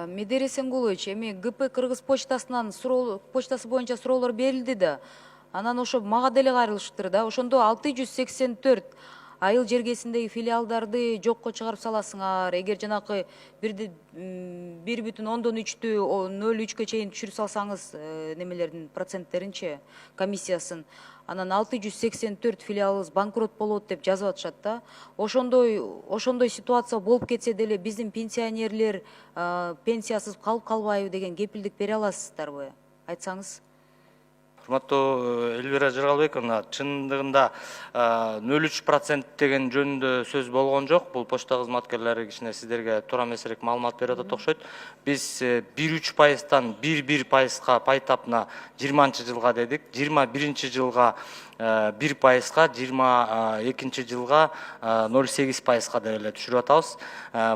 Медер Эсенгулович, эми ГП Кыргыз почтасы боюнча суроолор берилди да. Анан ошо мага деле кайрылышыптыр да. Ошондо 684 айыл жергесиндеги филиалдарды жокко чыгарып саласыңар. Эгер жанакы 1,3'tü 0,3'кө чейин түшүрүп салсаңыз, немелердин проценттеринчи комиссиясын, анан 684 филиалыбыз банкрот болот деп жазып атышат да. Ошондой ситуация болуп кетсе деле биздин пенсионерлер пенсиясыз калып калбайбы деген кепилдик бере аласыздарбы? Айтсаңыз. Урматтуу Элвира Жыргалбековна, чындыгында 0,3% деген жөнүндө сөз болгон жок. Бул почта кызматкерлери кичине сиздерге туура эмесирээк маалымат берип атат окшойт. Биз 1,3%-тан 1,1%га пай тапына 20-жылга дедик. 21-жылга 1%-га, 22-жылга 0,8%-га деп эле түшүрүп атабыз.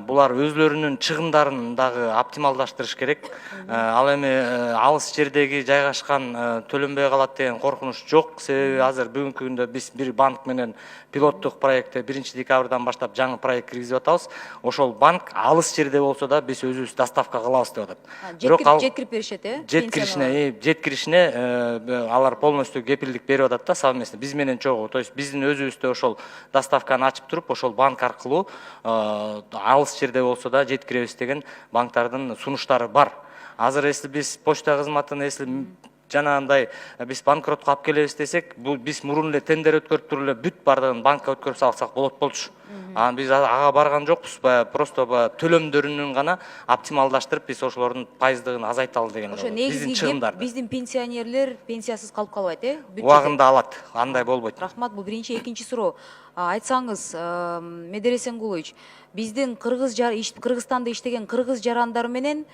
Булар өзлөрүнүн чыгымдарын дагы оптималдаштырыш керек. Ал эми алыс жердеги жайгашкан төлөнбөй калат деген коркунуч жок. Себеби азыр бүгүнкү күндө биз бир банк менен пилоттук проектте 1-декабрдан баштап жаңы проект киргизип атабыз. Ошол банк алыс жерде болсо да биз өзүбүз доставка кылабыз деп атат. Жеткирип беришет, Жеткиришине алар полностью кепилдик берип атат да, совместно биз менен чогуу. То есть биздин өзүбүздө ошол доставканы ачып туруп, ошол банк аркылуу алыс жерде болсо да жеткиребиз деген банктардын сунуштары бар. Азыр если биз почта кызматын жанагындай биз банкротко алып келебиз десек, бул биз мурун эле тендер өткөрүп туруп эле бүт бардыгын банкка өткөрүп салсак болот болчу. Анан биз ага барган жокпуз, просто төлөмдөрүнүн гана оптималдаштырып биз ошолордун пайыздыгын азайталы деген биздин чыгымдарды. Биздин пенсионерлер пенсиясыз калып калбайт, Убагында алат, андай болбойт. Рахмат, бул биринчи. Экинчи суроо. Айтсаңыз, Медер Эсенгулович, биздин Кыргызстанда иштеген кыргыз жарандар менен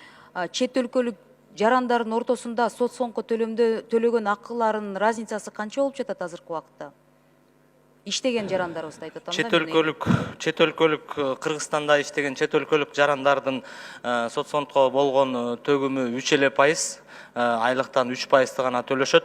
чет өлкөлүк жарандардын ортосунда соцфондко төлөгөн акыларынын разницасы канча болуп жатат азыркы убакытта? Иштеген жарандарыбызды айтып атам. Чет өлкөлүк Кыргызстанда иштеген чет өлкөлүк жарандардын соцфондко болгон төгүмү 3%, айлыктан 3% гана төлөшөт.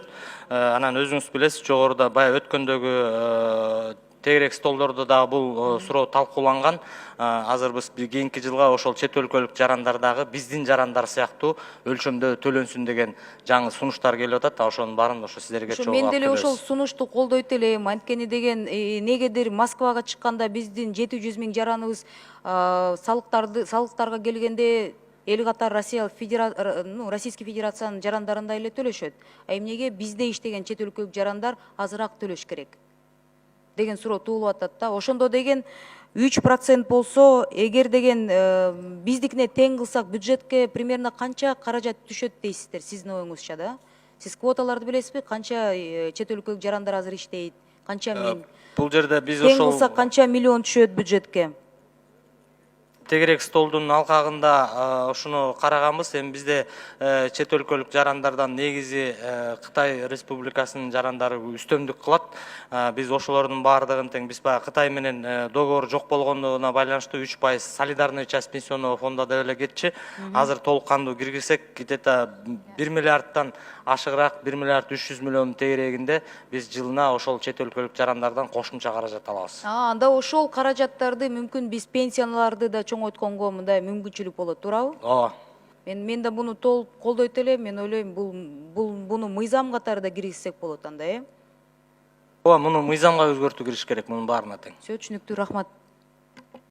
Анан өзүңүз билесиз, жогоруда баягы өткөндөгү тегерек столдордо да бул суроо талкууланган. Азыр биз кийинки жылга ошол чет өлкөлүк жарандар дагы биздин жарандар сыяктуу өлчөмдө төлөнсүн деген жаңы сунуштар келип атат. Ошонун баарын ошо сиздерге чогуу алып келебиз. Мен деле ошол сунушту колдойт элем. Анткени деген негедир Москвага чыкканда биздин 700 000 жараныбыз салыктарга келгенде эл катар Российский Федерациянын жарандарындай эле төлөшөт. Эмнеге бизде иштеген чет өлкөлүк жарандар азыраак төлөш керек деген суроо туулуп атат да. Ошондо деген 3% болсо, эгер деген биздикине тең кылсак бюджетке примерно канча каражат түшөт дейсиздер сиздин оюңузча да? Сиз квоталарды билесизби? Канча чет өлкөлүк жарандар азыр иштейт? Канча миң? Бул жерде биз тең кылсак канча миллион түшөт бюджетке? Тегерек столдун алкагында ушуну караганбыз. Эми бизде чет өлкөлүк жарандардан негизи Кытай Республикасынын жарандары үстөмдүк кылат. Биз ошолордун баардыгын тең биз баягы Кытай менен договор жок болгондугуна байланыштуу 3% солидарный часть пенсионного фонда деп эле кетчи. Азыр толук кандуу киргизсек, где-то 1 миллиардтан ашыгыраак 1 миллиард 300 миллион тегерегинде биз жылына ошол чет өлкөлүк жарандардан кошумча каражат алабыз. Анда ошол каражаттарды мүмкүн биз пенсияларды да чоңойтконго мындай мүмкүнчүлүк болот, туурабы? Ооба. Мен да буну толук колдойт элем. Мен ойлойм, буну мыйзам катарында киргизсек болот анда, Ооба, муну мыйзамга өзгөртүү кириш керек, мунун баарына тең. Түшүнүктүү, рахмат.